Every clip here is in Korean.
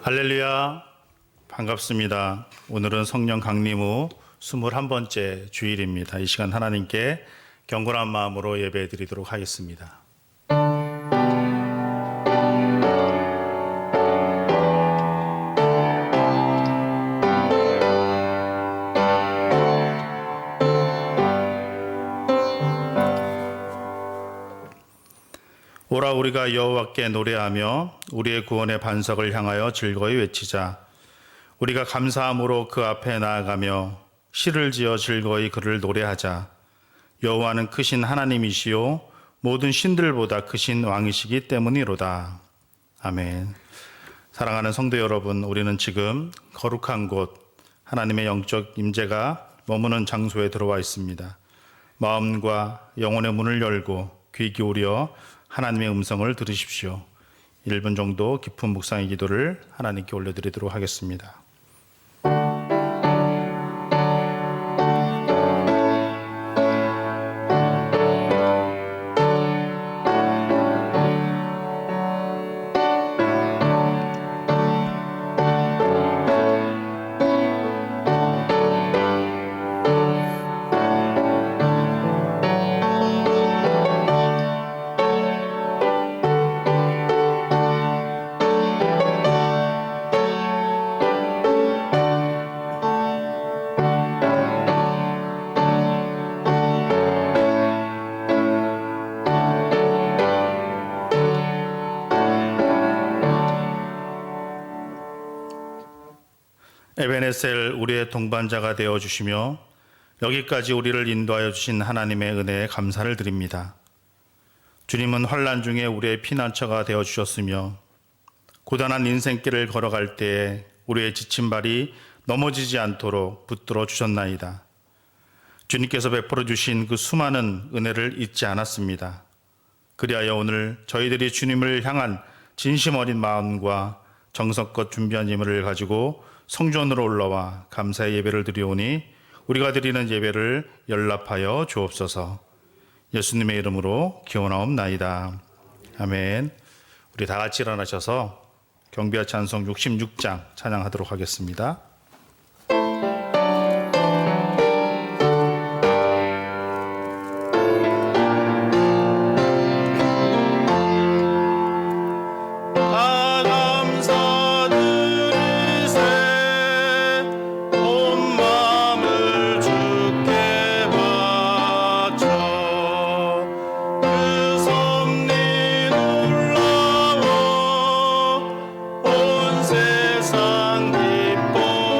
할렐루야, 반갑습니다. 오늘은 성령 강림 후 21번째 주일입니다. 이 시간 하나님께 경건한 마음으로 예배 드리도록 하겠습니다. 오라 우리가 여호와께 노래하며 우리의 구원의 반석을 향하여 즐거이 외치자. 우리가 감사함으로 그 앞에 나아가며 시를 지어 즐거이 그를 노래하자. 여호와는 크신 하나님이시요 모든 신들보다 크신 왕이시기 때문이로다. 아멘. 사랑하는 성도 여러분, 우리는 지금 거룩한 곳 하나님의 영적 임재가 머무는 장소에 들어와 있습니다. 마음과 영혼의 문을 열고 귀 기울여 하나님의 음성을 들으십시오. 1분 정도 깊은 묵상의 기도를 하나님께 올려드리도록 하겠습니다. 에베네셀 우리의 동반자가 되어주시며 여기까지 우리를 인도하여 주신 하나님의 은혜에 감사를 드립니다. 주님은 환난 중에 우리의 피난처가 되어주셨으며 고단한 인생길을 걸어갈 때에 우리의 지친 발이 넘어지지 않도록 붙들어 주셨나이다. 주님께서 베풀어 주신 그 수많은 은혜를 잊지 않았습니다. 그리하여 오늘 저희들이 주님을 향한 진심 어린 마음과 정성껏 준비한 예물을 가지고 성전으로 올라와 감사의 예배를 드리오니 우리가 드리는 예배를 연락하여 주옵소서. 예수님의 이름으로 기원하옵나이다. 아멘. 우리 다 같이 일어나셔서 경배와 찬송 66장 찬양하도록 하겠습니다. 세상 기뻐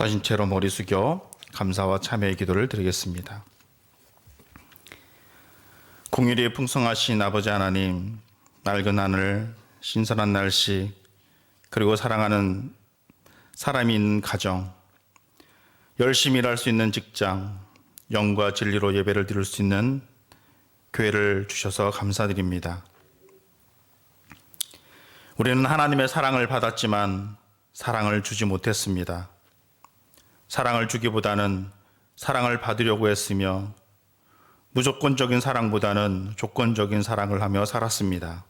서신 채로 머리 숙여 감사와 참회의 기도를 드리겠습니다. 공일이 풍성하신 아버지 하나님, 맑은 하늘, 신선한 날씨, 그리고 사랑하는 사람이 있는 가정, 열심히 일할 수 있는 직장, 영과 진리로 예배를 드릴 수 있는 교회를 주셔서 감사드립니다. 우리는 하나님의 사랑을 받았지만 사랑을 주지 못했습니다. 사랑을 주기보다는 사랑을 받으려고 했으며 무조건적인 사랑보다는 조건적인 사랑을 하며 살았습니다.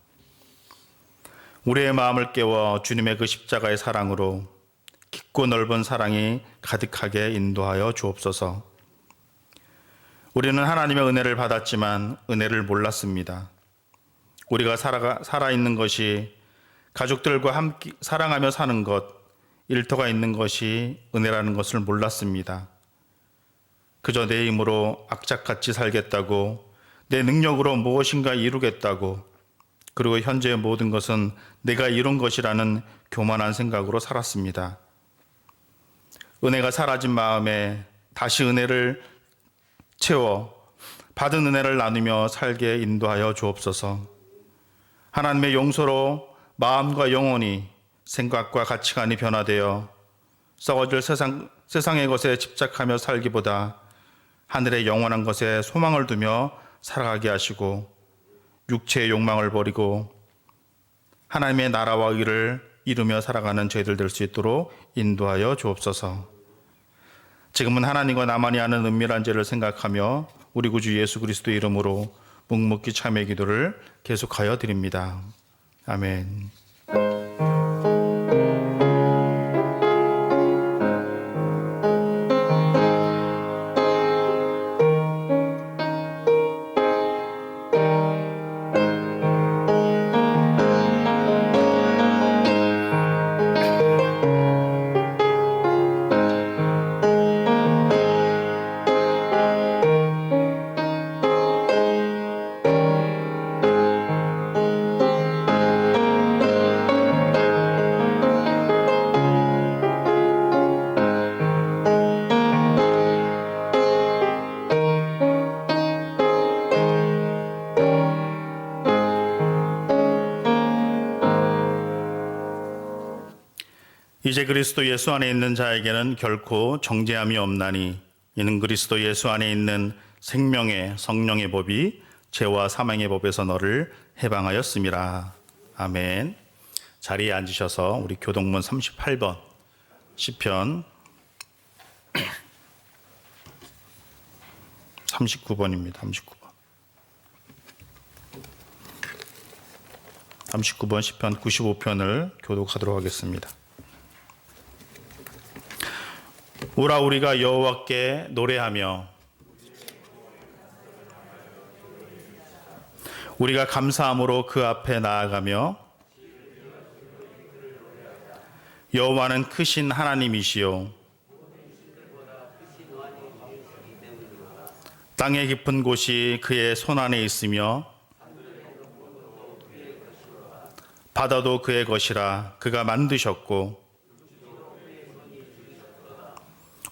우리의 마음을 깨워 주님의 그 십자가의 사랑으로 깊고 넓은 사랑이 가득하게 인도하여 주옵소서. 우리는 하나님의 은혜를 받았지만 은혜를 몰랐습니다. 우리가 살아있는 것이 가족들과 함께 사랑하며 사는 것, 일터가 있는 것이 은혜라는 것을 몰랐습니다. 그저 내 힘으로 악착같이 살겠다고, 내 능력으로 무엇인가 이루겠다고, 그리고 현재의 모든 것은 내가 이룬 것이라는 교만한 생각으로 살았습니다. 은혜가 사라진 마음에 다시 은혜를 채워 받은 은혜를 나누며 살게 인도하여 주옵소서. 하나님의 용서로 마음과 영혼이, 생각과 가치관이 변화되어 썩어질 세상의 것에 집착하며 살기보다 하늘의 영원한 것에 소망을 두며 살아가게 하시고, 육체의 욕망을 버리고 하나님의 나라와 의를 이루며 살아가는 저희들 될 수 있도록 인도하여 주옵소서. 지금은 하나님과 나만이 아는 은밀한 죄를 생각하며 우리 구주 예수 그리스도의 이름으로 묵묵히 참회 기도를 계속하여 드립니다. 아멘. 이제 그리스도 예수 안에 있는 자에게는 결코 정죄함이 없나니, 이는 그리스도 예수 안에 있는 생명의 성령의 법이 죄와 사망의 법에서 너를 해방하였음이라. 아멘. 자리에 앉으셔서 우리 교동문 38번 시편 39번입니다. 39번 시편 95편을 교독하도록 하겠습니다. 오라 우리가 여호와께 노래하며 우리가 감사함으로 그 앞에 나아가며, 여호와는 크신 하나님이시요 땅의 깊은 곳이 그의 손 안에 있으며 바다도 그의 것이라. 그가 만드셨고,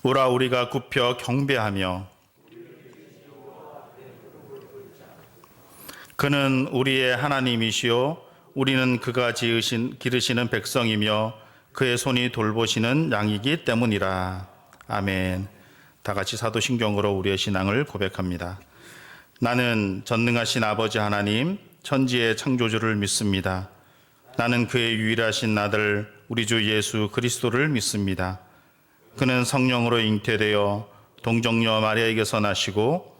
오라 우리가 굽혀 경배하며 그는 우리의 하나님이시요 우리는 그가 기르시는 백성이며 그의 손이 돌보시는 양이기 때문이라. 아멘. 다 같이 사도신경으로 우리의 신앙을 고백합니다. 나는 전능하신 아버지 하나님, 천지의 창조주를 믿습니다. 나는 그의 유일하신 아들 우리 주 예수 그리스도를 믿습니다. 그는 성령으로 잉태되어 동정녀 마리아에게서 나시고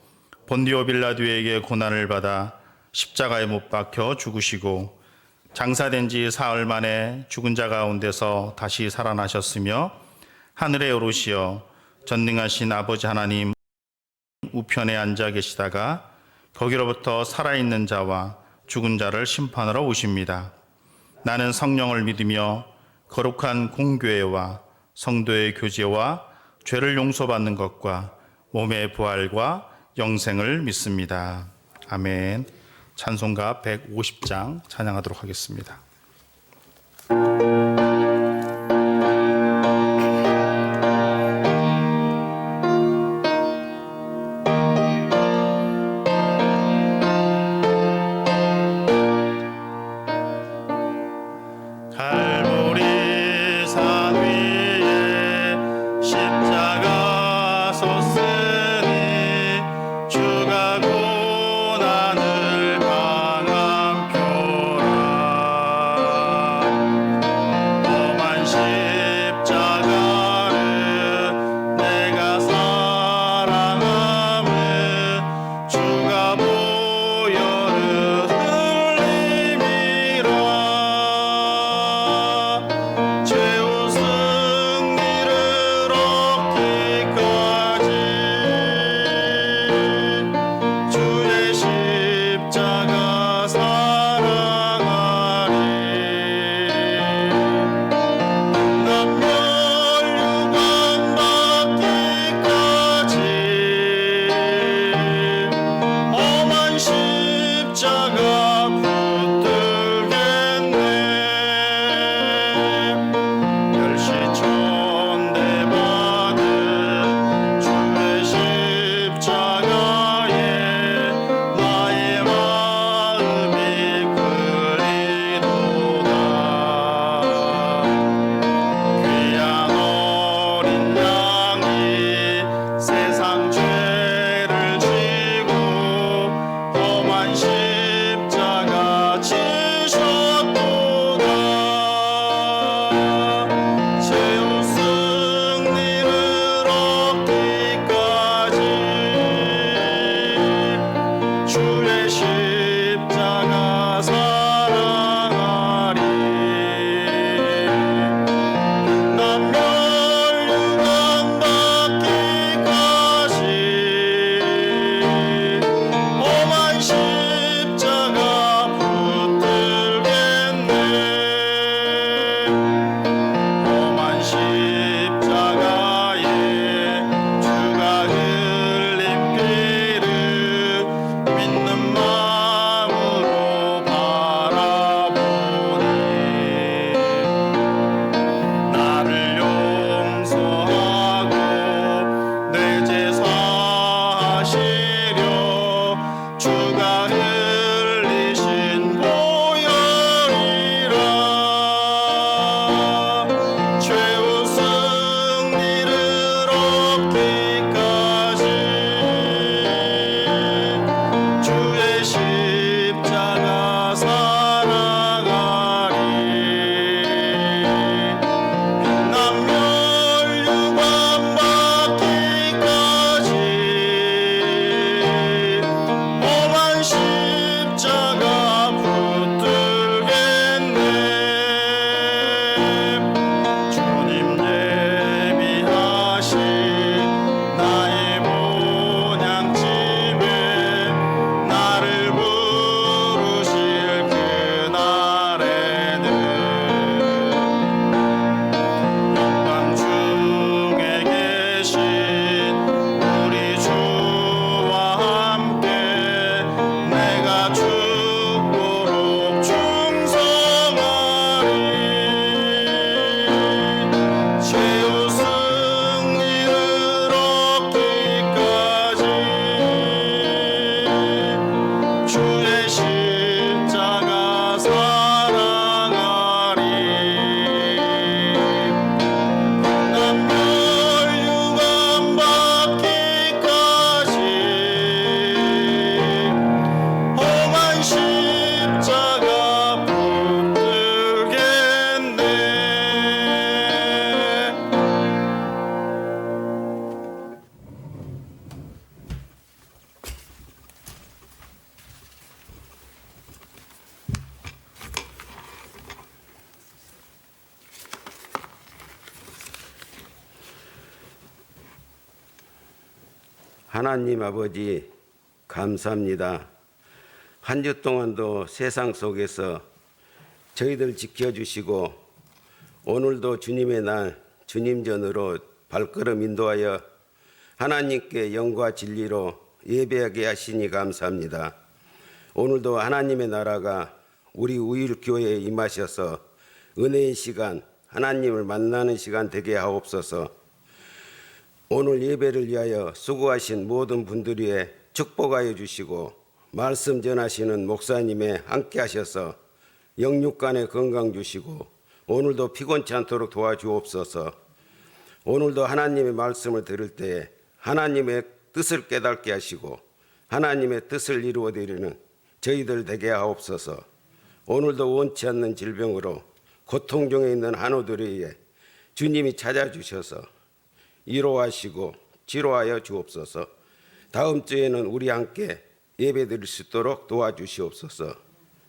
본디오 빌라도에게 고난을 받아 십자가에 못 박혀 죽으시고 장사된 지 사흘 만에 죽은 자 가운데서 다시 살아나셨으며 하늘에 오르시어 전능하신 아버지 하나님 우편에 앉아 계시다가 거기로부터 살아있는 자와 죽은 자를 심판하러 오십니다. 나는 성령을 믿으며 거룩한 공교회와 성도의 교제와 죄를 용서받는 것과 몸의 부활과 영생을 믿습니다. 아멘. 찬송가 150장 찬양하도록 하겠습니다. 하나님 아버지 감사합니다. 한 주 동안도 세상 속에서 저희들 지켜주시고 오늘도 주님의 날 주님 전으로 발걸음 인도하여 하나님께 영과 진리로 예배하게 하시니 감사합니다. 오늘도 하나님의 나라가 우리 우일교회에 임하셔서 은혜의 시간, 하나님을 만나는 시간 되게 하옵소서. 오늘 예배를 위하여 수고하신 모든 분들 위해 축복하여 주시고 말씀 전하시는 목사님에 함께 하셔서 영육간의 건강 주시고 오늘도 피곤치 않도록 도와주옵소서. 오늘도 하나님의 말씀을 들을 때에 하나님의 뜻을 깨닫게 하시고 하나님의 뜻을 이루어드리는 저희들 되게 하옵소서. 오늘도 원치 않는 질병으로 고통 중에 있는 한우들에게 주님이 찾아주셔서 위로하시고 치료하여 주옵소서. 다음 주에는 우리 함께 예배드릴 수 있도록 도와주시옵소서.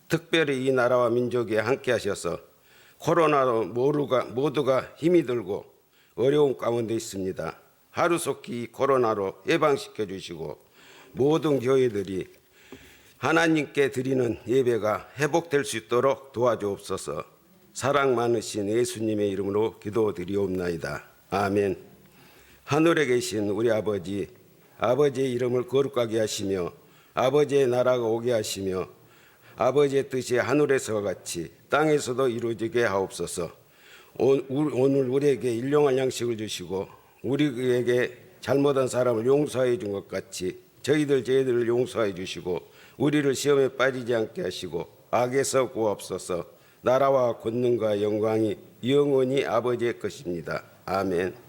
특별히 이 나라와 민족에 함께 하셔서 코로나로 모두가 힘이 들고 어려운 가운데 있습니다. 하루속히 이 코로나로 예방시켜 주시고 모든 교회들이 하나님께 드리는 예배가 회복될 수 있도록 도와주옵소서. 사랑 많으신 예수님의 이름으로 기도드리옵나이다. 아멘. 하늘에 계신 우리 아버지, 아버지의 이름을 거룩하게 하시며 아버지의 나라가 오게 하시며 아버지의 뜻이 하늘에서와 같이 땅에서도 이루어지게 하옵소서. 오늘 우리에게 일용할 양식을 주시고 우리에게 잘못한 사람을 용서해 준 것 같이 저희들을 용서해 주시고 우리를 시험에 빠지지 않게 하시고 악에서 구하옵소서. 나라와 권능과 영광이 영원히 아버지의 것입니다. 아멘.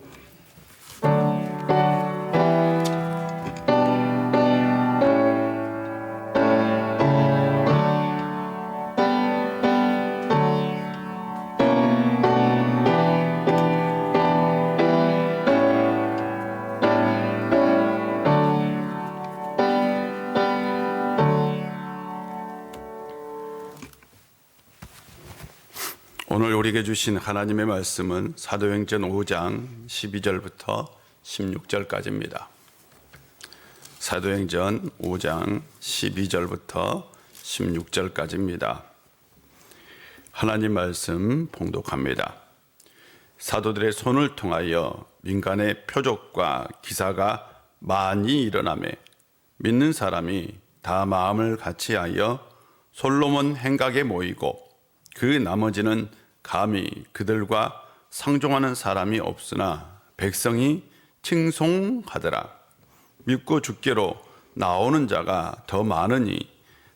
오늘 우리에게 주신 하나님의 말씀은 사도행전 5장 12절부터 16절까지입니다. 사도행전 5장 12절부터 16절까지입니다. 하나님 말씀 봉독합니다. 사도들의 손을 통하여 민간의 표적과 기사가 많이 일어나매 믿는 사람이 다 마음을 같이하여 솔로몬 행각에 모이고 그 나머지는 감히 그들과 상종하는 사람이 없으나 백성이 칭송하더라. 믿고 죽게로 나오는 자가 더 많으니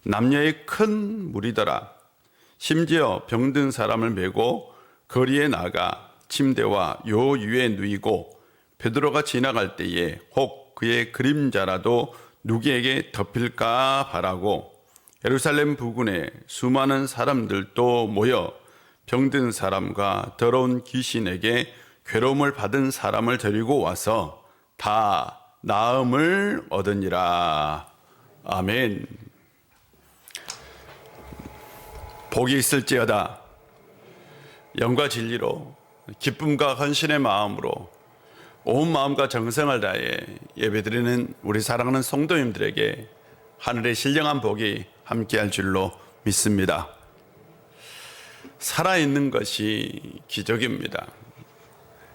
남녀의 큰 무리더라. 심지어 병든 사람을 메고 거리에 나가 침대와 요 위에 누이고 베드로가 지나갈 때에 혹 그의 그림자라도 누구에게 덮일까 바라고 예루살렘 부근에 수많은 사람들도 모여 병든 사람과 더러운 귀신에게 괴로움을 받은 사람을 데리고 와서 다 나음을 얻으니라. 아멘. 복이 있을지어다. 영과 진리로 기쁨과 헌신의 마음으로 온 마음과 정성을 다해 예배드리는 우리 사랑하는 성도님들에게 하늘의 신령한 복이 함께할 줄로 믿습니다. 살아있는 것이 기적입니다.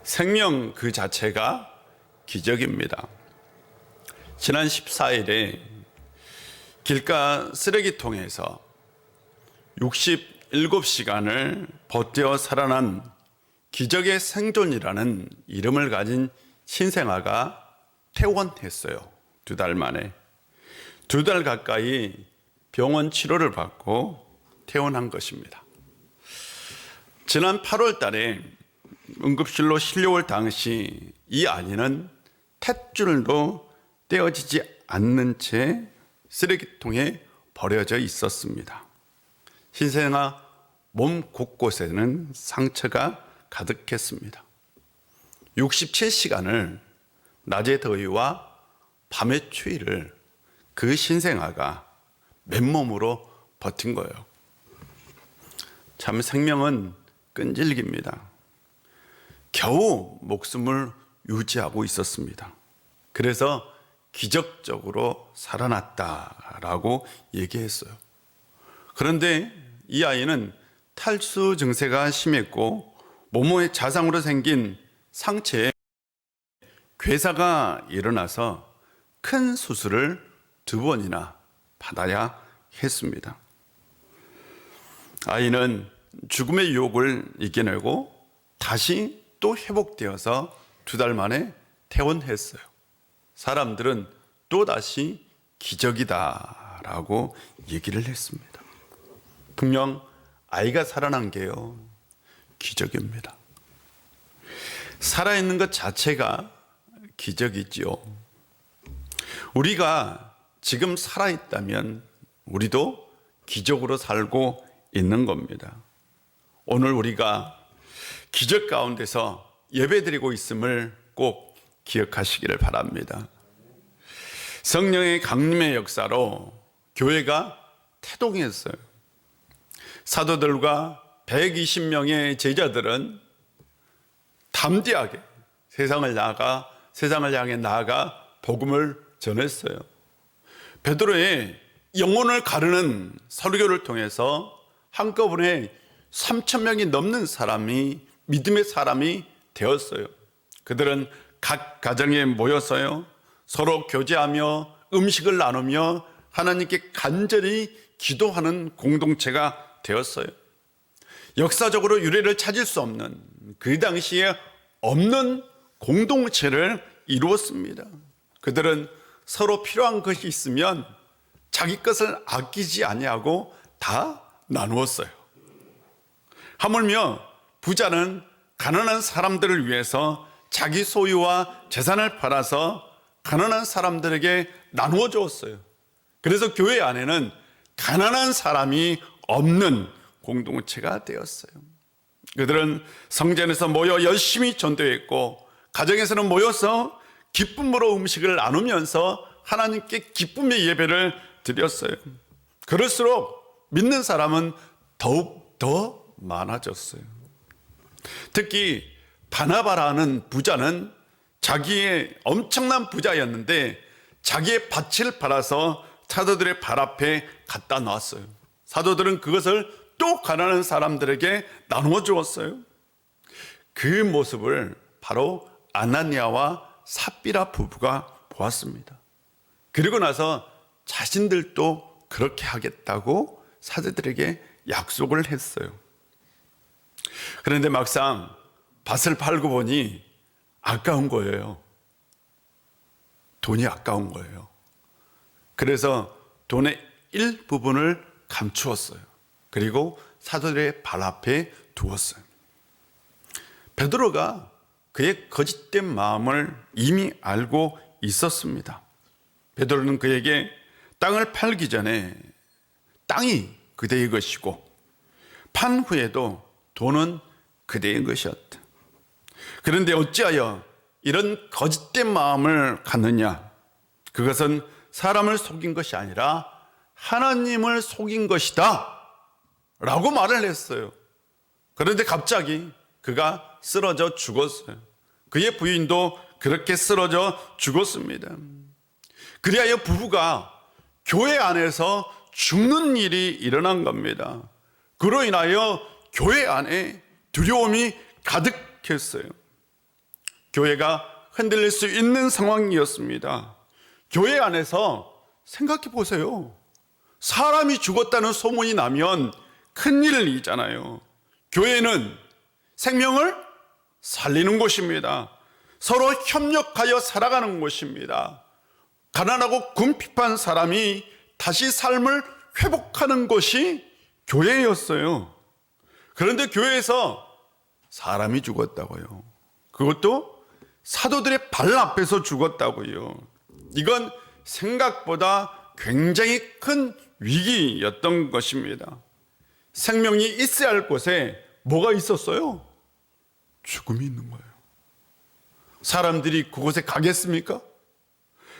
생명 그 자체가 기적입니다. 지난 14일에 길가 쓰레기통에서 67시간을 버텨 살아난 기적의 생존이라는 이름을 가진 신생아가 퇴원했어요. 2달 만에. 2달 가까이 병원 치료를 받고 퇴원한 것입니다. 지난 8월 달에 응급실로 실려올 당시 이 아이는 탯줄도 떼어지지 않는 채 쓰레기통에 버려져 있었습니다. 신생아 몸 곳곳에는 상처가 가득했습니다. 67시간을 낮의 더위와 밤의 추위를 그 신생아가 맨몸으로 버틴 거예요. 참 생명은 끈질깁니다. 겨우 목숨을 유지하고 있었습니다. 그래서 기적적으로 살아났다라고 얘기했어요. 그런데 이 아이는 탈수 증세가 심했고 모모의 자상으로 생긴 상체에 괴사가 일어나서 큰 수술을 2번이나 받아야 했습니다. 아이는 죽음의 유혹을 이겨내고 다시 또 회복되어서 2달 만에 퇴원했어요. 사람들은 또다시 기적이다라고 얘기를 했습니다. 분명 아이가 살아난 게요, 기적입니다. 살아있는 것 자체가 기적이지요. 우리가 지금 살아있다면 우리도 기적으로 살고 있는 겁니다. 오늘 우리가 기적 가운데서 예배드리고 있음을 꼭 기억하시기를 바랍니다. 성령의 강림의 역사로 교회가 태동했어요. 사도들과 120명의 제자들은 담대하게 세상을 향해 나아가 복음을 전했어요. 베드로의 영혼을 가르는 설교를 통해서 한꺼번에 3,000명이 넘는 사람이 믿음의 사람이 되었어요. 그들은 각 가정에 모였어요. 서로 교제하며 음식을 나누며 하나님께 간절히 기도하는 공동체가 되었어요. 역사적으로 유래를 찾을 수 없는, 그 당시에 없는 공동체를 이루었습니다. 그들은 서로 필요한 것이 있으면 자기 것을 아끼지 아니하고 다 나누었어요. 하물며 부자는 가난한 사람들을 위해서 자기 소유와 재산을 팔아서 가난한 사람들에게 나누어 주었어요. 그래서 교회 안에는 가난한 사람이 없는 공동체가 되었어요. 그들은 성전에서 모여 열심히 전도했고, 가정에서는 모여서 기쁨으로 음식을 나누면서 하나님께 기쁨의 예배를 드렸어요. 그럴수록 믿는 사람은 더욱 더 많아졌어요. 특히 바나바라는 부자는 자기의 엄청난 부자였는데 자기의 밭을 팔아서 사도들의 발 앞에 갖다 놨어요. 사도들은 그것을 또 가난한 사람들에게 나누어 주었어요. 그 모습을 바로 아나니아와 삽비라 부부가 보았습니다. 그리고 나서 자신들도 그렇게 하겠다고 사도들에게 약속을 했어요. 그런데 막상 밭을 팔고 보니 아까운 거예요. 돈이 아까운 거예요. 그래서 돈의 일부분을 감추었어요. 그리고 사도들의 발 앞에 두었어요. 베드로가 그의 거짓된 마음을 이미 알고 있었습니다. 베드로는 그에게 땅을 팔기 전에 땅이 그대의 것이고 판 후에도 돈은 그대의 것이었다. 그런데 어찌하여 이런 거짓된 마음을 갖느냐? 그것은 사람을 속인 것이 아니라 하나님을 속인 것이다 라고 말을 했어요. 그런데 갑자기 그가 쓰러져 죽었어요. 그의 부인도 그렇게 쓰러져 죽었습니다. 그리하여 부부가 교회 안에서 죽는 일이 일어난 겁니다. 그로 인하여 교회 안에 두려움이 가득했어요. 교회가 흔들릴 수 있는 상황이었습니다. 교회 안에서 생각해 보세요. 사람이 죽었다는 소문이 나면 큰일이잖아요. 교회는 생명을 살리는 곳입니다. 서로 협력하여 살아가는 곳입니다. 가난하고 궁핍한 사람이 다시 삶을 회복하는 곳이 교회였어요. 그런데 교회에서 사람이 죽었다고요. 그것도 사도들의 발 앞에서 죽었다고요. 이건 생각보다 굉장히 큰 위기였던 것입니다. 생명이 있어야 할 곳에 뭐가 있었어요? 죽음이 있는 거예요. 사람들이 그곳에 가겠습니까?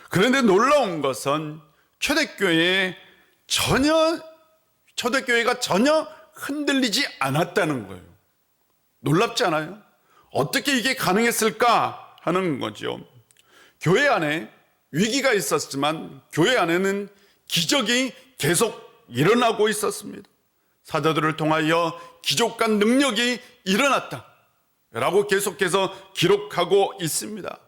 그런데 놀라운 것은 초대교회가 전혀 흔들리지 않았다는 거예요. 놀랍지 않아요? 어떻게 이게 가능했을까 하는 거죠. 교회 안에 위기가 있었지만 교회 안에는 기적이 계속 일어나고 있었습니다. 사도들을 통하여 기적과 능력이 일어났다 라고 계속해서 기록하고 있습니다.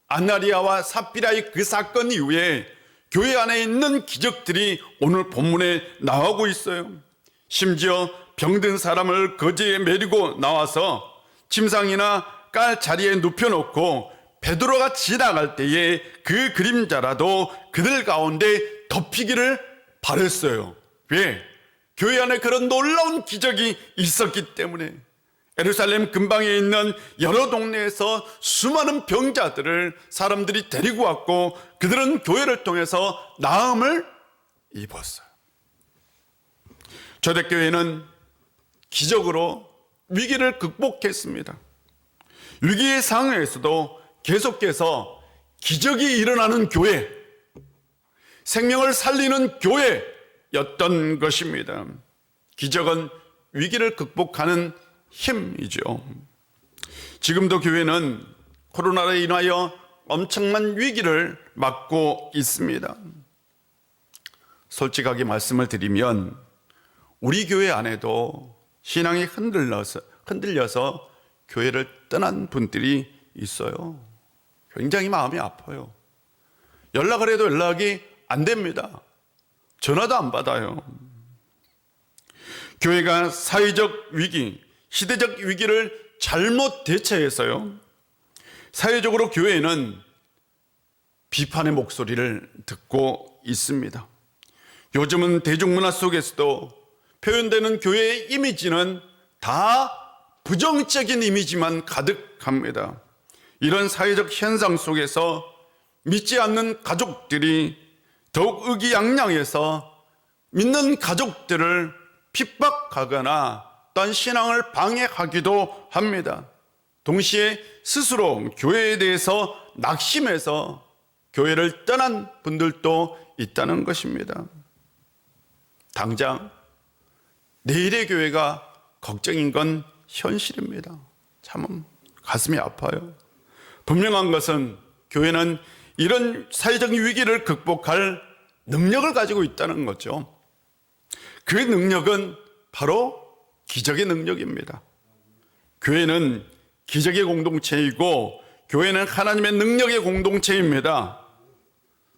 아나리아와 삽비라의 그 사건 이후에 교회 안에 있는 기적들이 오늘 본문에 나오고 있어요. 심지어 병든 사람을 거지에 메리고 나와서 침상이나 깔 자리에 눕혀놓고 베드로가 지나갈 때에 그 그림자라도 그들 가운데 덮이기를 바랬어요. 왜? 교회 안에 그런 놀라운 기적이 있었기 때문에. 예루살렘 근방에 있는 여러 동네에서 수많은 병자들을 사람들이 데리고 왔고 그들은 교회를 통해서 나음을 입었어요. 초대교회는 기적으로 위기를 극복했습니다. 위기의 상황에서도 계속해서 기적이 일어나는 교회, 생명을 살리는 교회였던 것입니다. 기적은 위기를 극복하는 힘이죠. 지금도 교회는 코로나로 인하여 엄청난 위기를 맞고 있습니다. 솔직하게 말씀을 드리면 우리 교회 안에도 신앙이 흔들려서 교회를 떠난 분들이 있어요. 굉장히 마음이 아파요. 연락을 해도 연락이 안 됩니다. 전화도 안 받아요. 교회가 사회적 위기, 시대적 위기를 잘못 대처해서요, 사회적으로 교회는 비판의 목소리를 듣고 있습니다. 요즘은 대중문화 속에서도 표현되는 교회의 이미지는 다 부정적인 이미지만 가득합니다. 이런 사회적 현상 속에서 믿지 않는 가족들이 더욱 의기양양해서 믿는 가족들을 핍박하거나 또한 신앙을 방해하기도 합니다. 동시에 스스로 교회에 대해서 낙심해서 교회를 떠난 분들도 있다는 것입니다. 당장 내일의 교회가 걱정인 건 현실입니다. 참 가슴이 아파요. 분명한 것은 교회는 이런 사회적 위기를 극복할 능력을 가지고 있다는 거죠. 그 능력은 바로 기적의 능력입니다. 교회는 기적의 공동체이고 교회는 하나님의 능력의 공동체입니다.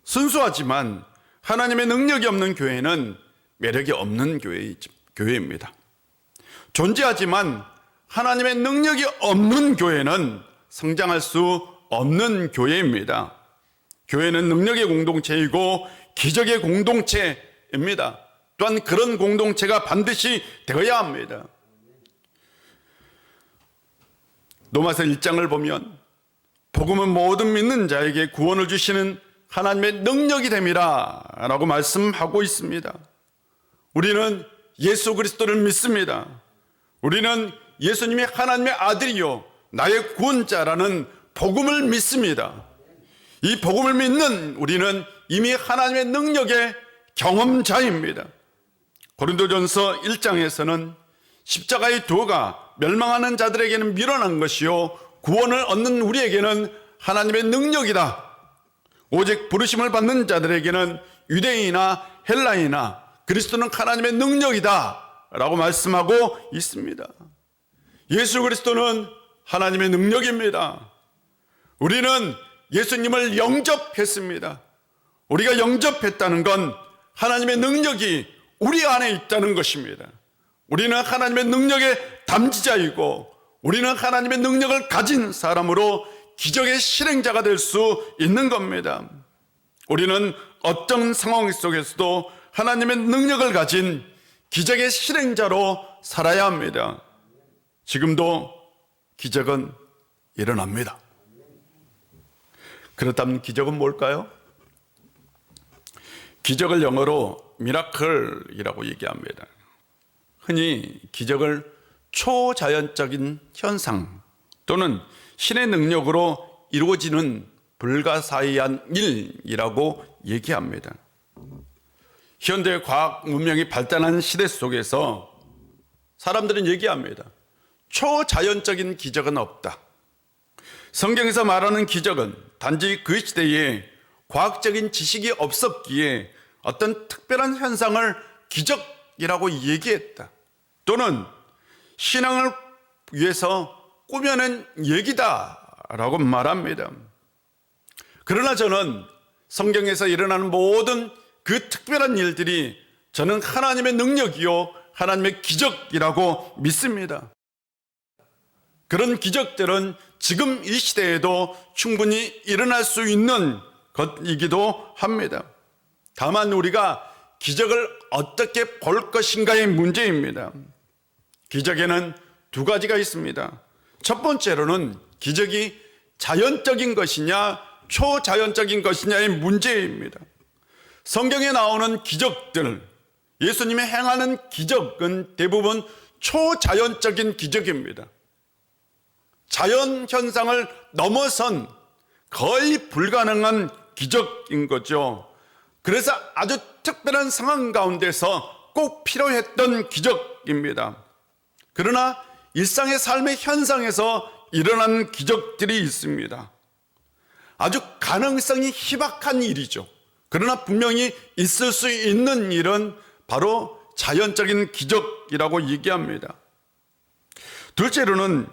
순수하지만 하나님의 능력이 없는 교회는 매력이 없는 교회입니다. 존재하지만 하나님의 능력이 없는 교회는 성장할 수 없는 교회입니다. 교회는 능력의 공동체이고 기적의 공동체입니다. 또한 그런 공동체가 반드시 되어야 합니다. 로마서 1장을 보면 복음은 모든 믿는 자에게 구원을 주시는 하나님의 능력이 됨이라 라고 말씀하고 있습니다. 우리는 예수 그리스도를 믿습니다. 우리는 예수님이 하나님의 아들이요 나의 구원자라는 복음을 믿습니다. 이 복음을 믿는 우리는 이미 하나님의 능력의 경험자입니다. 고린도전서 1장에서는 십자가의 도가 멸망하는 자들에게는 미련한 것이요 구원을 얻는 우리에게는 하나님의 능력이다. 오직 부르심을 받는 자들에게는 유대인이나 헬라인이나 그리스도는 하나님의 능력이다 라고 말씀하고 있습니다. 예수 그리스도는 하나님의 능력입니다. 우리는 예수님을 영접했습니다. 우리가 영접했다는 건 하나님의 능력이 우리 안에 있다는 것입니다. 우리는 하나님의 능력의 담지자이고 우리는 하나님의 능력을 가진 사람으로 기적의 실행자가 될 수 있는 겁니다. 우리는 어떤 상황 속에서도 하나님의 능력을 가진 기적의 실행자로 살아야 합니다. 지금도 기적은 일어납니다. 그렇다면 기적은 뭘까요? 기적을 영어로 미라클이라고 얘기합니다. 흔히 기적을 초자연적인 현상 또는 신의 능력으로 이루어지는 불가사의한 일이라고 얘기합니다. 현대 과학 문명이 발달한 시대 속에서 사람들은 얘기합니다. 초자연적인 기적은 없다. 성경에서 말하는 기적은 단지 그 시대에 과학적인 지식이 없었기에 어떤 특별한 현상을 기적이라고 얘기했다. 또는 신앙을 위해서 꾸며낸 얘기다라고 말합니다. 그러나 저는 성경에서 일어나는 모든 그 특별한 일들이 저는 하나님의 능력이요 하나님의 기적이라고 믿습니다. 그런 기적들은 지금 이 시대에도 충분히 일어날 수 있는 것이기도 합니다. 다만 우리가 기적을 어떻게 볼 것인가의 문제입니다. 기적에는 두 가지가 있습니다. 첫 번째로는 기적이 자연적인 것이냐 초자연적인 것이냐의 문제입니다. 성경에 나오는 기적들, 예수님이 행하는 기적은 대부분 초자연적인 기적입니다. 자연 현상을 넘어선 거의 불가능한 기적인 거죠. 그래서 아주 특별한 상황 가운데서 꼭 필요했던 기적입니다. 그러나 일상의 삶의 현상에서 일어난 기적들이 있습니다. 아주 가능성이 희박한 일이죠. 그러나 분명히 있을 수 있는 일은 바로 자연적인 기적이라고 얘기합니다. 둘째로는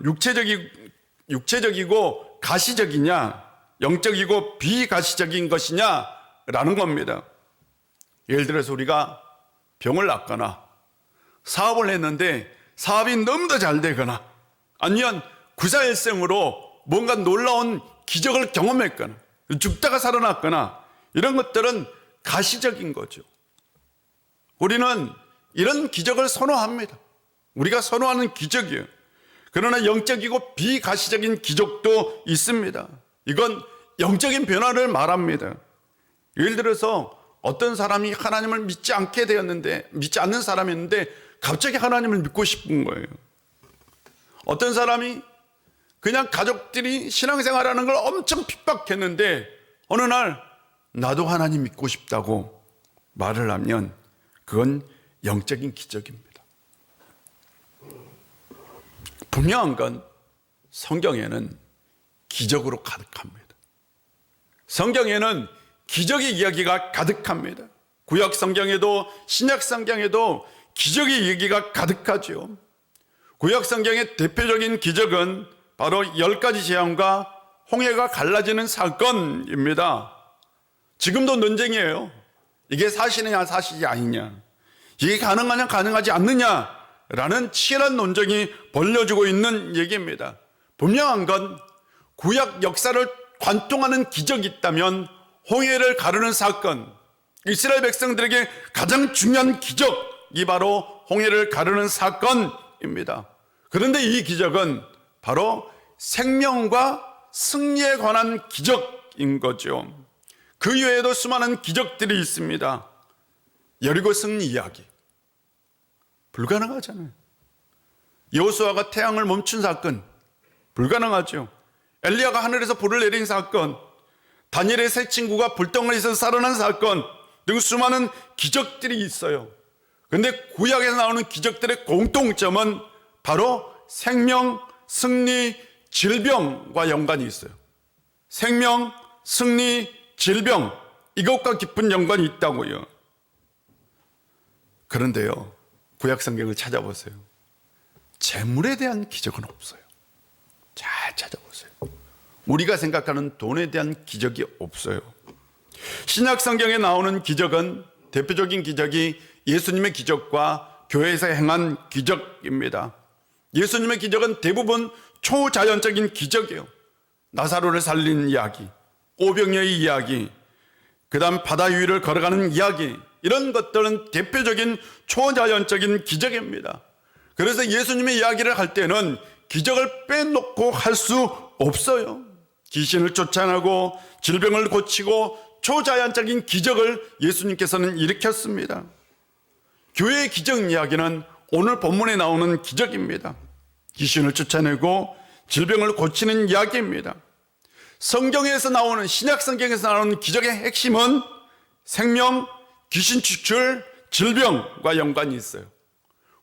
육체적이고 가시적이냐, 영적이고 비가시적인 것이냐라는 겁니다. 예를 들어서 우리가 병을 낫거나 사업을 했는데 사업이 너무도 잘 되거나 아니면 구사일생으로 뭔가 놀라운 기적을 경험했거나 죽다가 살아났거나 이런 것들은 가시적인 거죠. 우리는 이런 기적을 선호합니다. 우리가 선호하는 기적이에요. 그러나 영적이고 비가시적인 기적도 있습니다. 이건 영적인 변화를 말합니다. 예를 들어서 어떤 사람이 하나님을 믿지 않게 되었는데, 믿지 않는 사람이었는데 갑자기 하나님을 믿고 싶은 거예요. 어떤 사람이 그냥 가족들이 신앙생활하는 걸 엄청 핍박했는데 어느 날 나도 하나님 믿고 싶다고 말을 하면 그건 영적인 기적입니다. 분명한 건 성경에는 기적으로 가득합니다. 성경에는 기적의 이야기가 가득합니다. 구약 성경에도 신약 성경에도 기적의 얘기가 가득하죠. 구약 성경의 대표적인 기적은 바로 10가지 재앙과 홍해가 갈라지는 사건입니다. 지금도 논쟁이에요. 이게 사실이냐 사실이 아니냐, 이게 가능하냐 가능하지 않느냐라는 치열한 논쟁이 벌려지고 있는 얘기입니다. 분명한 건 구약 역사를 관통하는 기적이 있다면 홍해를 가르는 사건, 이스라엘 백성들에게 가장 중요한 기적이 바로 홍해를 가르는 사건입니다. 그런데 이 기적은 바로 생명과 승리에 관한 기적인 거죠. 그 외에도 수많은 기적들이 있습니다. 여리고 승리 이야기, 불가능하잖아요. 여호수아가 태양을 멈춘 사건, 불가능하죠. 엘리야가 하늘에서 불을 내린 사건, 다니엘의 세 친구가 불덩어리에서 살아난 사건 등 수많은 기적들이 있어요. 그런데 구약에서 나오는 기적들의 공통점은 바로 생명, 승리, 질병과 연관이 있어요. 생명, 승리, 질병, 이것과 깊은 연관이 있다고요. 그런데요, 구약 성경을 찾아보세요. 재물에 대한 기적은 없어요. 잘 찾아보세요. 우리가 생각하는 돈에 대한 기적이 없어요. 신약 성경에 나오는 기적은, 대표적인 기적이 예수님의 기적과 교회에서 행한 기적입니다. 예수님의 기적은 대부분 초자연적인 기적이에요. 나사로를 살린 이야기, 오병이어의 이야기, 그 다음 바다 위를 걸어가는 이야기, 이런 것들은 대표적인 초자연적인 기적입니다. 그래서 예수님의 이야기를 할 때는 기적을 빼놓고 할 수 없어요. 귀신을 쫓아내고 질병을 고치고 초자연적인 기적을 예수님께서는 일으켰습니다. 교회의 기적 이야기는 오늘 본문에 나오는 기적입니다. 귀신을 쫓아내고 질병을 고치는 이야기입니다. 성경에서 나오는, 신약 성경에서 나오는 기적의 핵심은 생명, 귀신 추출, 질병과 연관이 있어요.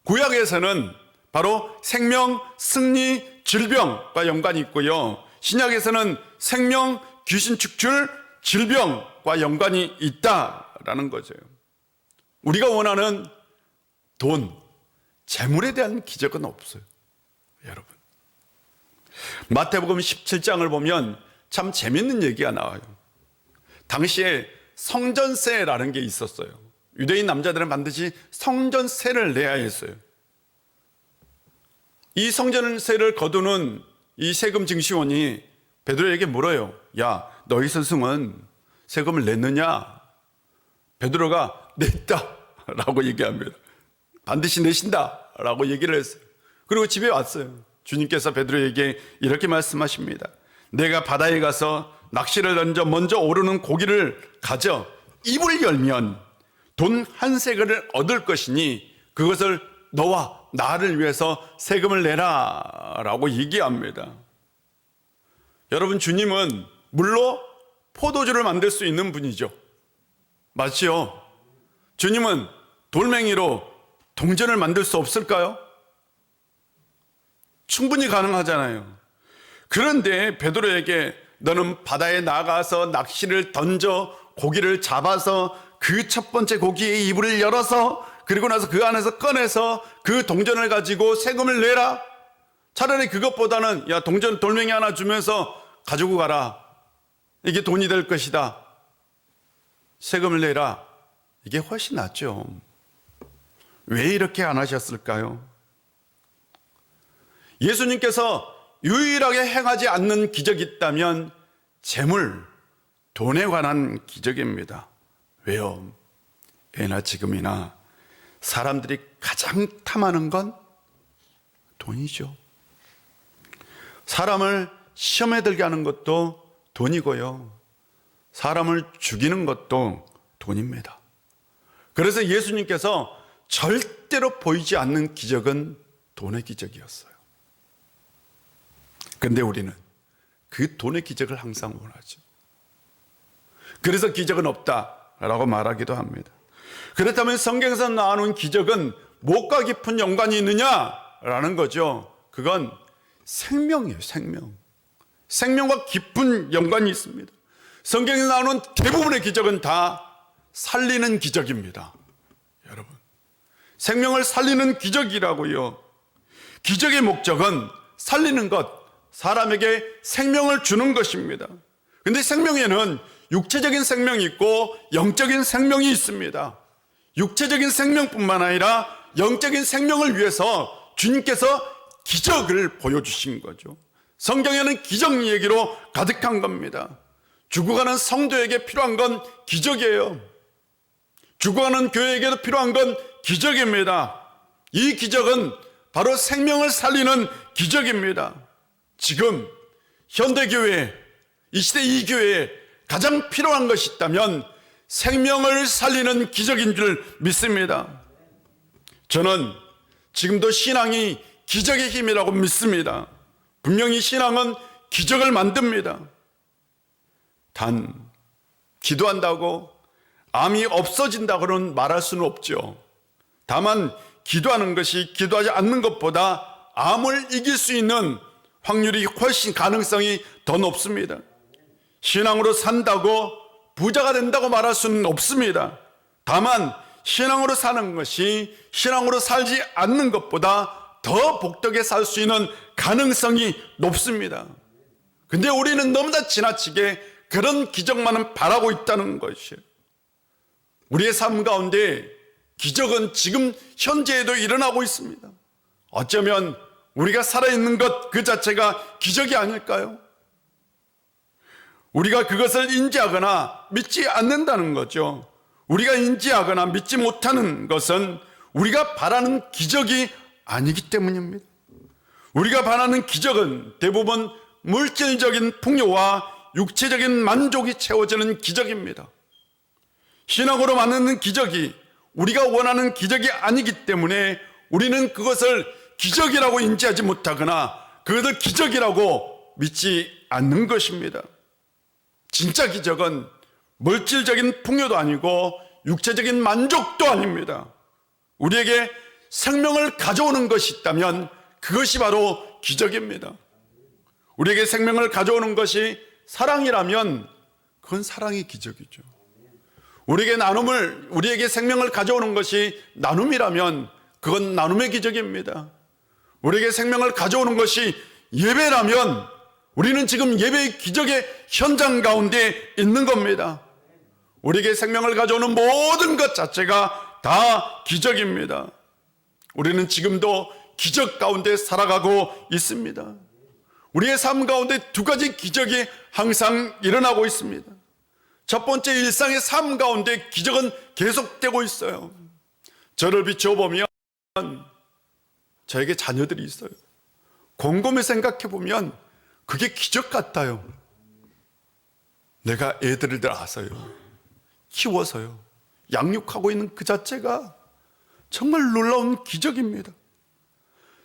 구약에서는 바로 생명, 승리, 질병과 연관이 있고요. 신약에서는 생명, 귀신 축출, 질병과 연관이 있다라는 거죠. 우리가 원하는 돈, 재물에 대한 기적은 없어요. 여러분, 마태복음 17장을 보면 참 재밌는 얘기가 나와요. 당시에 성전세라는 게 있었어요. 유대인 남자들은 반드시 성전세를 내야 했어요. 이 성전세를 거두는 이 세금 증시원이 베드로에게 물어요. 야, 너희 스승은 세금을 냈느냐? 베드로가 냈다 라고 얘기합니다. 반드시 내신다 라고 얘기를 했어요. 그리고 집에 왔어요. 주님께서 베드로에게 이렇게 말씀하십니다. 내가 바다에 가서 낚시를 던져 먼저 오르는 고기를 가져 입을 열면 돈 한 세겔을 얻을 것이니 그것을 너와 나를 위해서 세금을 내라 라고 얘기합니다. 여러분, 주님은 물로 포도주를 만들 수 있는 분이죠. 맞지요? 주님은 돌멩이로 동전을 만들 수 없을까요? 충분히 가능하잖아요. 그런데 베드로에게 너는 바다에 나가서 낚시를 던져 고기를 잡아서 그 첫 번째 고기의 이불을 열어서 그리고 나서 그 안에서 꺼내서 그 동전을 가지고 세금을 내라. 차라리 그것보다는 야, 동전 돌멩이 하나 주면서 가지고 가라. 이게 돈이 될 것이다. 세금을 내라. 이게 훨씬 낫죠. 왜 이렇게 안 하셨을까요? 예수님께서 유일하게 행하지 않는 기적이 있다면 재물, 돈에 관한 기적입니다. 왜요? 예나 지금이나 사람들이 가장 탐하는 건 돈이죠. 사람을 시험에 들게 하는 것도 돈이고요. 사람을 죽이는 것도 돈입니다. 그래서 예수님께서 절대로 보이지 않는 기적은 돈의 기적이었어요. 근데 우리는 그 돈의 기적을 항상 원하죠. 그래서 기적은 없다라고 말하기도 합니다. 그렇다면 성경에서 나오는 기적은 무엇과 깊은 연관이 있느냐라는 거죠. 그건 생명이에요, 생명. 생명과 깊은 연관이 있습니다. 성경에 나오는 대부분의 기적은 다 살리는 기적입니다. 여러분, 생명을 살리는 기적이라고요. 기적의 목적은 살리는 것, 사람에게 생명을 주는 것입니다. 근데 생명에는 육체적인 생명이 있고 영적인 생명이 있습니다. 육체적인 생명뿐만 아니라 영적인 생명을 위해서 주님께서 기적을 보여주신 거죠. 성경에는 기적 얘기로 가득한 겁니다. 죽어가는 성도에게 필요한 건 기적이에요. 죽어가는 교회에게도 필요한 건 기적입니다. 이 기적은 바로 생명을 살리는 기적입니다. 지금 현대교회, 이 시대 이 교회에 가장 필요한 것이 있다면 생명을 살리는 기적인 줄 믿습니다. 저는 지금도 신앙이 기적의 힘이라고 믿습니다. 분명히 신앙은 기적을 만듭니다. 단 기도한다고 암이 없어진다고는 말할 수는 없죠. 다만 기도하는 것이 기도하지 않는 것보다 암을 이길 수 있는 확률이 훨씬 가능성이 더 높습니다. 신앙으로 산다고 부자가 된다고 말할 수는 없습니다. 다만 신앙으로 사는 것이 신앙으로 살지 않는 것보다 더 복되게 살 수 있는 가능성이 높습니다. 근데 우리는 너무나 지나치게 그런 기적만은 바라고 있다는 것이에요. 우리의 삶 가운데 기적은 지금 현재에도 일어나고 있습니다. 어쩌면 우리가 살아있는 것 그 자체가 기적이 아닐까요? 우리가 그것을 인지하거나 믿지 않는다는 거죠. 우리가 인지하거나 믿지 못하는 것은 우리가 바라는 기적이 아니기 때문입니다. 우리가 바라는 기적은 대부분 물질적인 풍요와 육체적인 만족이 채워지는 기적입니다. 신앙으로 만드는 기적이 우리가 원하는 기적이 아니기 때문에 우리는 그것을 기적이라고 인지하지 못하거나 그것을 기적이라고 믿지 않는 것입니다. 진짜 기적은 물질적인 풍요도 아니고 육체적인 만족도 아닙니다. 우리에게 생명을 가져오는 것이 있다면 그것이 바로 기적입니다. 우리에게 생명을 가져오는 것이 사랑이라면 그건 사랑의 기적이죠. 우리에게 생명을 가져오는 것이 나눔이라면 그건 나눔의 기적입니다. 우리에게 생명을 가져오는 것이 예배라면 우리는 지금 예배의 기적의 현장 가운데 있는 겁니다. 우리에게 생명을 가져오는 모든 것 자체가 다 기적입니다. 우리는 지금도 기적 가운데 살아가고 있습니다. 우리의 삶 가운데 두 가지 기적이 항상 일어나고 있습니다. 첫 번째, 일상의 삶 가운데 기적은 계속되고 있어요. 저를 비춰보면 저에게 자녀들이 있어요. 곰곰이 생각해 보면 그게 기적 같아요. 내가 애들을 낳아서요, 키워서요, 양육하고 있는 그 자체가 정말 놀라운 기적입니다.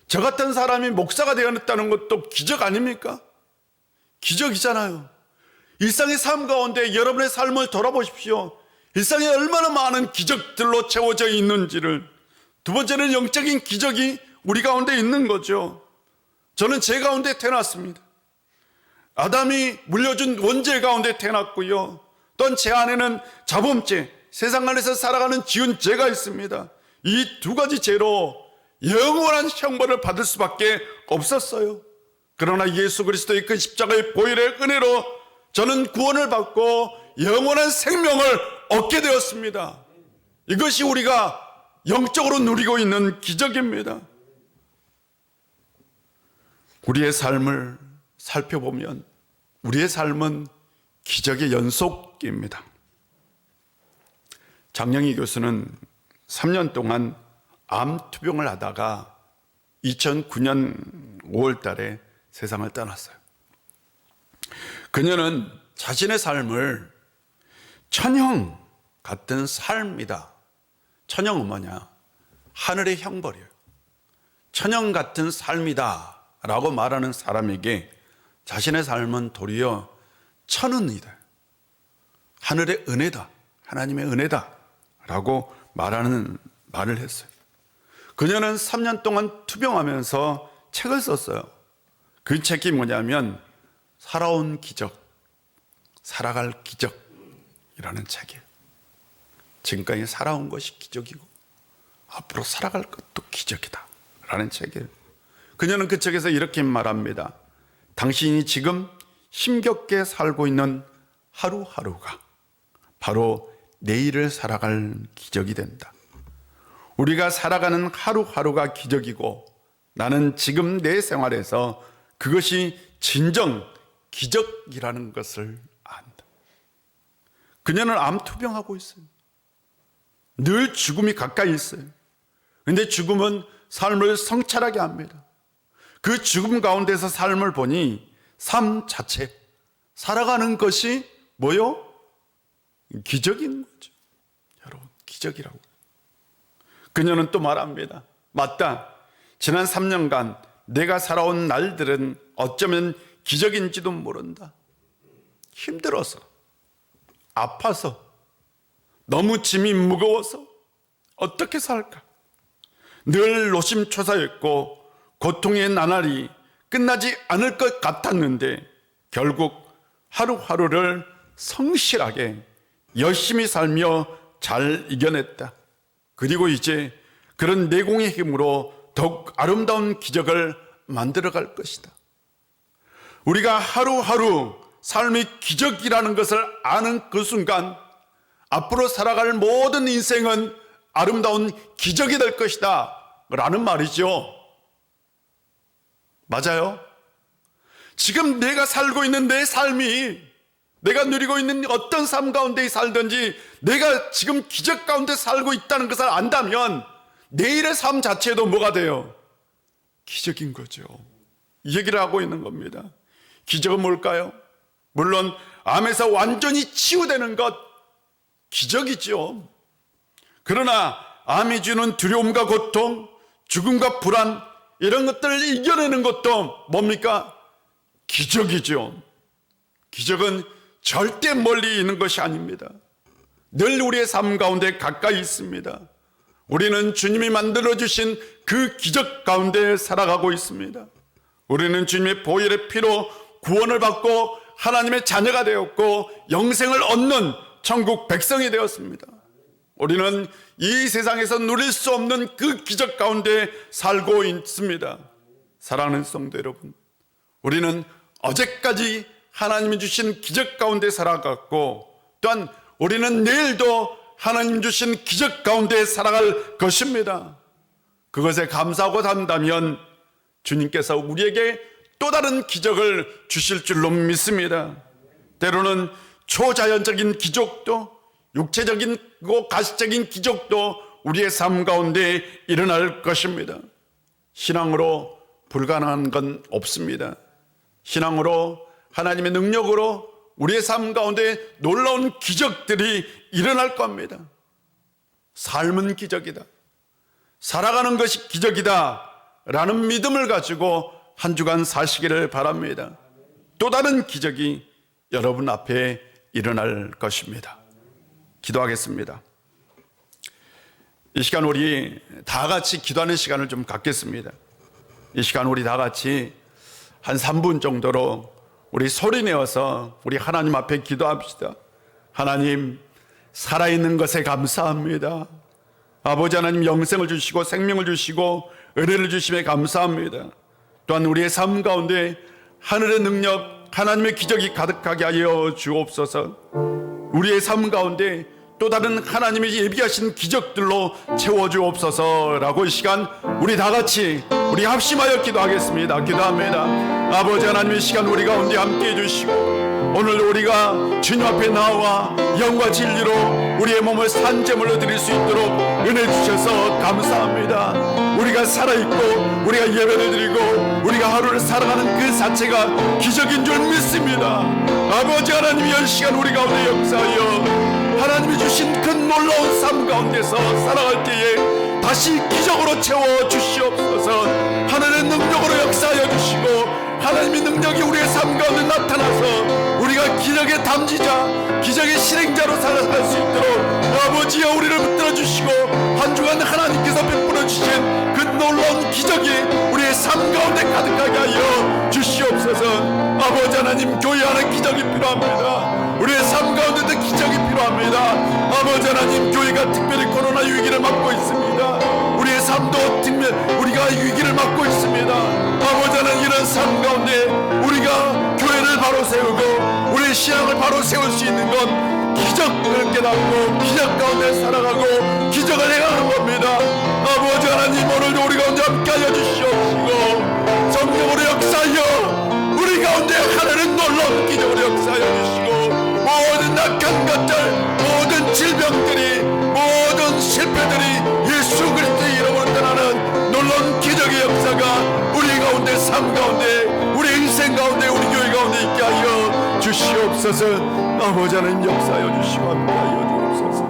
저 같은 사람이 목사가 되었다는 것도 기적 아닙니까? 기적이잖아요. 일상의 삶 가운데 여러분의 삶을 돌아보십시오. 일상에 얼마나 많은 기적들로 채워져 있는지를. 두 번째는 영적인 기적이 우리 가운데 있는 거죠. 저는 제 가운데 태어났습니다. 아담이 물려준 원죄 가운데 태어났고요. 또한 제 안에는 자범죄, 세상 안에서 살아가는 지은 죄가 있습니다. 이 두 가지 죄로 영원한 형벌을 받을 수밖에 없었어요. 그러나 예수 그리스도의 그 십자가의 보혈의 은혜로 저는 구원을 받고 영원한 생명을 얻게 되었습니다. 이것이 우리가 영적으로 누리고 있는 기적입니다. 우리의 삶을 살펴보면 우리의 삶은 기적의 연속입니다. 장영희 교수는 3년 동안 암 투병을 하다가 2009년 5월 달에 세상을 떠났어요. 그녀는 자신의 삶을 천형 같은 삶이다. 천형은 뭐냐? 하늘의 형벌이에요. 천형 같은 삶이다 라고 말하는 사람에게 자신의 삶은 도리어 천은이다. 하늘의 은혜다. 하나님의 은혜다 라고 말하는 말을 했어요. 그녀는 3년 동안 투병하면서 책을 썼어요. 그 책이 뭐냐면 살아온 기적, 살아갈 기적이라는 책이에요. 지금까지 살아온 것이 기적이고 앞으로 살아갈 것도 기적이다 라는 책이에요. 그녀는 그 책에서 이렇게 말합니다. 당신이 지금 힘겹게 살고 있는 하루하루가 바로 내일을 살아갈 기적이 된다. 우리가 살아가는 하루하루가 기적이고 나는 지금 내 생활에서 그것이 진정 기적이라는 것을 안다. 그녀는 암투병하고 있어요. 늘 죽음이 가까이 있어요. 그런데 죽음은 삶을 성찰하게 합니다. 그 죽음 가운데서 삶을 보니 삶 자체, 살아가는 것이 뭐요? 기적인 거죠. 여러분, 기적이라고. 그녀는 또 말합니다. 맞다. 지난 3년간 내가 살아온 날들은 어쩌면 기적인지도 모른다. 힘들어서, 아파서, 너무 짐이 무거워서 어떻게 살까? 늘 노심초사했고 고통의 나날이 끝나지 않을 것 같았는데 결국 하루하루를 성실하게 열심히 살며 잘 이겨냈다. 그리고 이제 그런 내공의 힘으로 더욱 아름다운 기적을 만들어갈 것이다. 우리가 하루하루 삶이 기적이라는 것을 아는 그 순간 앞으로 살아갈 모든 인생은 아름다운 기적이 될 것이다 라는 말이죠. 맞아요? 지금 내가 살고 있는 내 삶이, 내가 누리고 있는 어떤 삶 가운데 살든지 내가 지금 기적 가운데 살고 있다는 것을 안다면 내일의 삶 자체도 뭐가 돼요? 기적인 거죠. 이 얘기를 하고 있는 겁니다. 기적은 뭘까요? 물론 암에서 완전히 치유되는 것, 기적이죠. 그러나 암이 주는 두려움과 고통, 죽음과 불안, 이런 것들을 이겨내는 것도 뭡니까? 기적이죠. 기적은 절대 멀리 있는 것이 아닙니다. 늘 우리의 삶 가운데 가까이 있습니다. 우리는 주님이 만들어주신 그 기적 가운데 살아가고 있습니다. 우리는 주님의 보혈의 피로 구원을 받고 하나님의 자녀가 되었고 영생을 얻는 천국 백성이 되었습니다. 우리는 이 세상에서 누릴 수 없는 그 기적 가운데 살고 있습니다. 사랑하는 성도 여러분, 우리는 어제까지 하나님이 주신 기적 가운데 살아갔고 또한 우리는 내일도 하나님 주신 기적 가운데 살아갈 것입니다. 그것에 감사하고 산다면 주님께서 우리에게 또 다른 기적을 주실 줄로 믿습니다. 때로는 초자연적인 기적도 육체적이고 가시적인 기적도 우리의 삶 가운데 일어날 것입니다. 신앙으로 불가능한 건 없습니다. 신앙으로 하나님의 능력으로 우리의 삶 가운데 놀라운 기적들이 일어날 겁니다. 삶은 기적이다. 살아가는 것이 기적이다 라는 믿음을 가지고 한 주간 사시기를 바랍니다. 또 다른 기적이 여러분 앞에 일어날 것입니다. 기도하겠습니다. 이 시간 우리 다 같이 기도하는 시간을 좀 갖겠습니다. 이 시간 우리 다 같이 한 3분 정도로 우리 소리내어서 우리 하나님 앞에 기도합시다. 하나님, 살아있는 것에 감사합니다. 아버지 하나님, 영생을 주시고 생명을 주시고 은혜를 주심에 감사합니다. 또한 우리의 삶 가운데 하늘의 능력, 하나님의 기적이 가득하게 하여 주옵소서. 우리의 삶 가운데 또 다른 하나님의 예비하신 기적들로 채워주옵소서라고 이 시간 우리 다 같이 우리 합심하여 기도하겠습니다. 기도합니다. 아버지 하나님의 시간 우리 가운데 함께 해주시고 오늘도 우리가 주님 앞에 나와 영과 진리로 우리의 몸을 산제물로 드릴 수 있도록 은혜 주셔서 감사합니다. 우리가 살아있고 우리가 예배를 드리고 우리가 하루를 살아가는 그 자체가 기적인 줄 믿습니다. 아버지 하나님, 이 시간 우리 가운데 역사하여 하나님이 주신 그 놀라운 삶 가운데서 살아갈 때에 다시 기적으로 채워주시옵소서. 하나님의 능력으로 역사하여 주시고 하나님의 능력이 우리의 삶 가운데 나타나서 우리가 기적의 담지자, 기적의 실행자로 살아갈 수 있도록 아버지여 우리를 붙들어 주시고 한 주간 하나님께서 베풀어 주신 그 놀라운 기적이 우리의 삶 가운데 가득하게 하여 주시옵소서. 아버지 하나님, 교회 안에 기적이 필요합니다. 우리의 삶 가운데도 기적이 필요합니다. 아버지 하나님, 교회가 특별히 코로나 위기를 맞고 있습니다. 우리의 삶도 특별 우리가 위기를 맞고 있습니다. 아버지 하나님, 이런 삶 가운데 우리가 교회를 바로 세우고 우리의 신앙을 바로 세울 수 있는 건 기적을 깨닫고 기적 가운데 살아가고 기적을 행하는 겁니다. 아버지 하나님, 오늘도 우리 가운데 함께 하여 주시옵시고 성령으로 역사하여 우리 가운데 하나님 놀라운 기적으로 역사하여 주시고 모든 악한 것들, 모든 질병들이, 모든 실패들이 예수 그리스도의 이름으로 떠나는 놀라운 기적의 역사가 우리 가운데, 삶 가운데, 우리 인생 가운데, 우리 교회 가운데 있게 하여 주시옵소서. 아버지 하나님, 역사하여 주시고 함께 하여 주옵소서.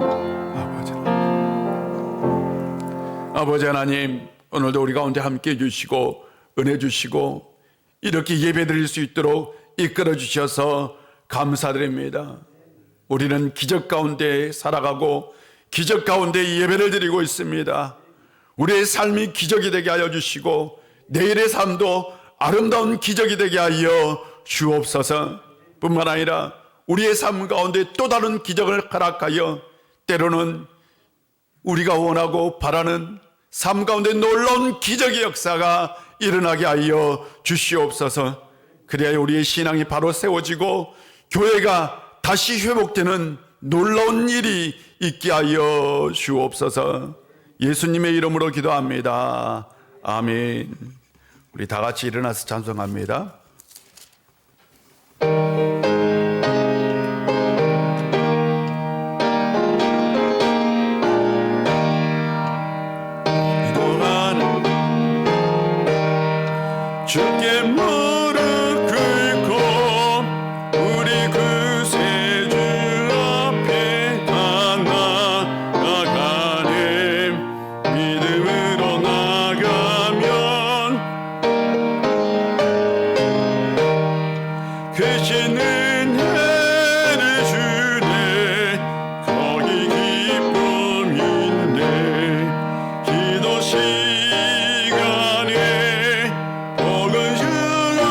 아버지 하나님, 오늘도 우리 가운데 함께 해주시고 은혜 주시고 이렇게 예배 드릴 수 있도록 이끌어 주셔서 감사드립니다. 우리는 기적 가운데 살아가고 기적 가운데 예배를 드리고 있습니다. 우리의 삶이 기적이 되게 하여 주시고 내일의 삶도 아름다운 기적이 되게 하여 주옵소서. 뿐만 아니라 우리의 삶 가운데 또 다른 기적을 허락하여 때로는 우리가 원하고 바라는 삶 가운데 놀라운 기적의 역사가 일어나게 하여 주시옵소서. 그래야 우리의 신앙이 바로 세워지고 교회가 다시 회복되는 놀라운 일이 있게 하여 주옵소서. 예수님의 이름으로 기도합니다. 아멘. 우리 다 같이 일어나서 찬송합니다. 주께 무릎 꿇고 우리 구세주 앞에 다 나아가네. 믿음으로 나가면 크신 은혜를 주네. 거기 기쁨인데 기도 시간에 복을 주는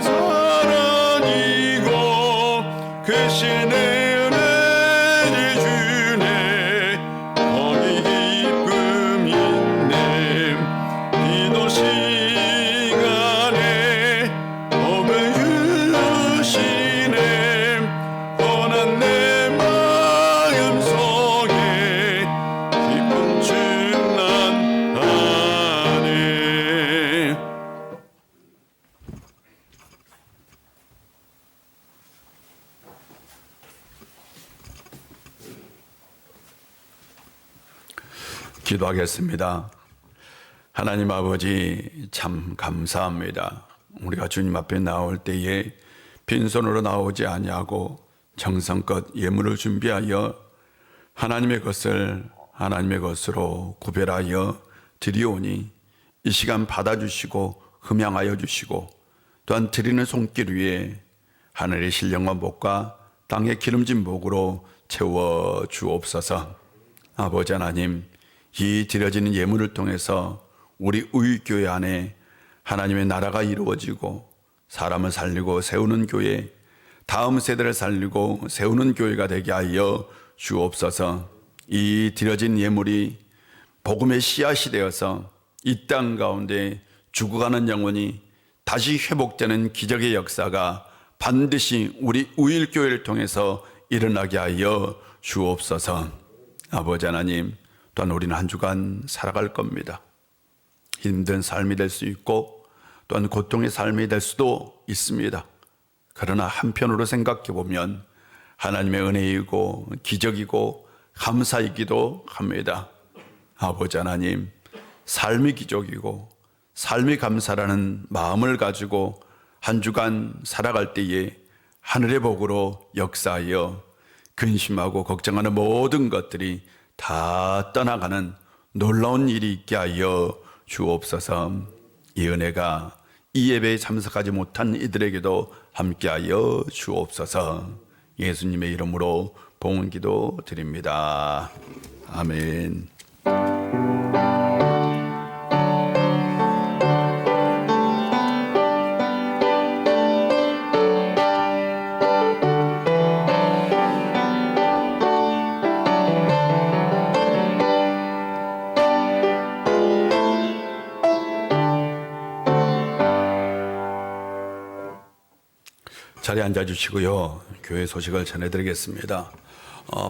사랑이고 그 신의 은혜를 주네 거기 기쁨 있네 기도 시간에 복을 주시네 떠난 내 마음 속에 기쁨 충만하네. 기도하겠습니다. 하나님 아버지 참 감사합니다. 우리가 주님 앞에 나올 때에 빈손으로 나오지 아니하고 정성껏 예물을 준비하여 하나님의 것을 하나님의 것으로 구별하여 드리오니 이 시간 받아주시고 흠양하여 주시고 또한 드리는 손길 위에 하늘의 신령한 복과 땅의 기름진 복으로 채워 주옵소서. 아버지 하나님, 이 드려지는 예물을 통해서 우리 우익교회 안에 하나님의 나라가 이루어지고 사람을 살리고 세우는 교회, 다음 세대를 살리고 세우는 교회가 되게 하여 주옵소서. 이 드려진 예물이 복음의 씨앗이 되어서 이 땅 가운데 죽어가는 영혼이 다시 회복되는 기적의 역사가 반드시 우리 우일교회를 통해서 일어나게 하여 주옵소서. 아버지 하나님, 또한 우리는 한 주간 살아갈 겁니다. 힘든 삶이 될 수 있고 또한 고통의 삶이 될 수도 있습니다. 그러나 한편으로 생각해 보면 하나님의 은혜이고 기적이고 감사이기도 합니다. 아버지 하나님, 삶이 기적이고 삶이 감사라는 마음을 가지고 한 주간 살아갈 때에 하늘의 복으로 역사하여 근심하고 걱정하는 모든 것들이 다 떠나가는 놀라운 일이 있게 하여 주옵소서. 이 은혜가 이 예배에 참석하지 못한 이들에게도 함께하여 주옵소서. 예수님의 이름으로 봉헌기도 드립니다. 아멘. 자리에 앉아주시고요. 교회 소식을 전해드리겠습니다.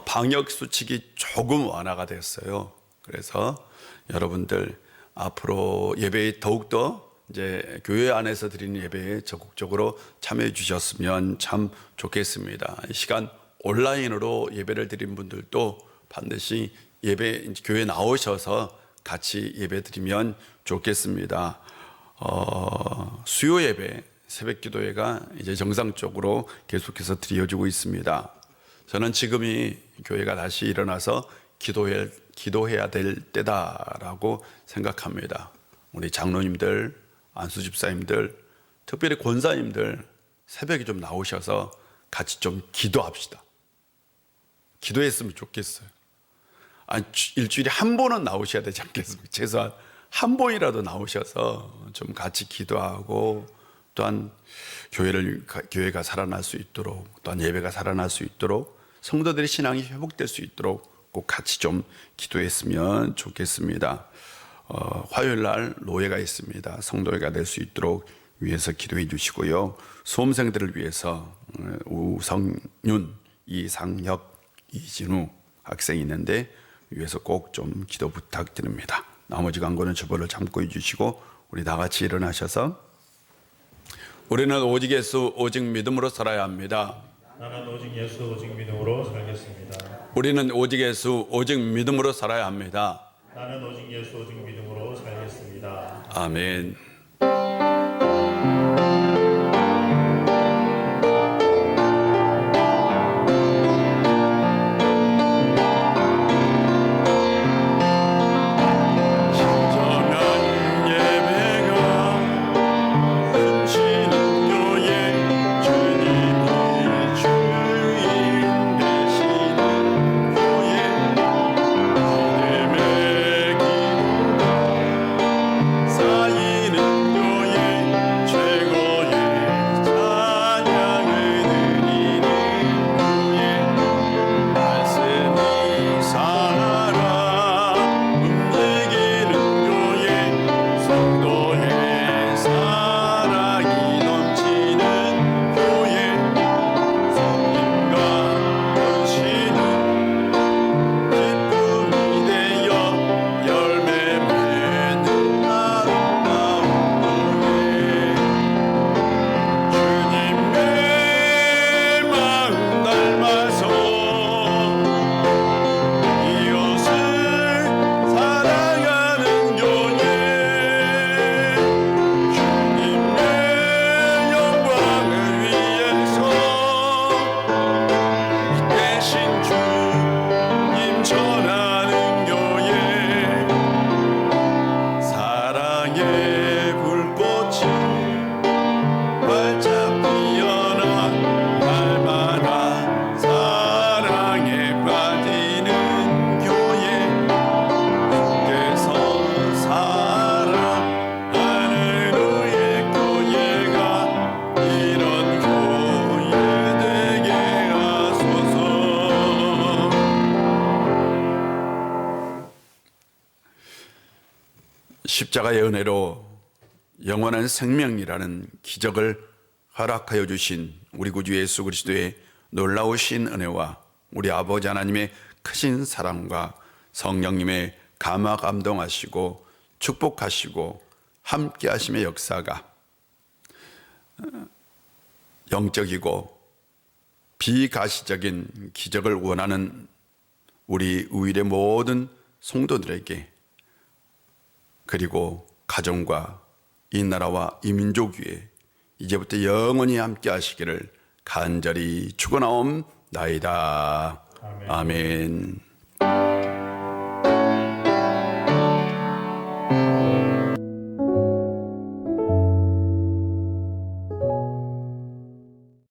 방역 수칙이 조금 완화가 됐어요. 그래서 여러분들 앞으로 예배에 더욱더 이제 교회 안에서 드리는 예배에 적극적으로 참여해 주셨으면 참 좋겠습니다. 이 시간 온라인으로 예배를 드린 분들도 반드시 예배 교회 나오셔서 같이 예배 드리면 좋겠습니다. 수요 예배 새벽 기도회가 이제 정상적으로 계속해서 드려지고 있습니다. 저는 지금이 교회가 다시 일어나서 기도해야 될 때다라고 생각합니다. 우리 장로님들, 안수 집사님들, 특별히 권사님들 새벽에 좀 나오셔서 같이 좀 기도합시다. 기도했으면 좋겠어요. 일주일에 한 번은 나오셔야 되지 않겠습니까? 최소한 한 번이라도 나오셔서 좀 같이 기도하고 또한 교회가 살아날 수 있도록 또한 예배가 살아날 수 있도록 성도들의 신앙이 회복될 수 있도록 꼭 같이 좀 기도했으면 좋겠습니다. 화요일 날 노예가 있습니다. 성도회가 될 수 있도록 위해서 기도해 주시고요. 수험생들을 위해서 우성윤, 이상혁, 이진우 학생이 있는데 위해서 꼭 좀 기도 부탁드립니다. 나머지 광고는 주보를 참고 해주시고 우리 다 같이 일어나셔서 우리는 오직 예수 오직 믿음으로 살아야 합니다. 나는 오직 예수 오직 믿음으로 살겠습니다. 우리는 오직 예수 오직 믿음으로 살아야 합니다. 나는 오직 예수 오직 믿음으로 살겠습니다. 아멘. 쌓이는 십자가의 은혜로 영원한 생명이라는 기적을 허락하여 주신 우리 구주 예수 그리스도의 놀라우신 은혜와 우리 아버지 하나님의 크신 사랑과 성령님의 감화 감동하시고 축복하시고 함께 하심의 역사가 영적이고 비가시적인 기적을 원하는 우리 우일의 모든 성도들에게 그리고 가정과 이 나라와 이 민족 위에 이제부터 영원히 함께 하시기를 간절히 축원하옵나이다. 아멘.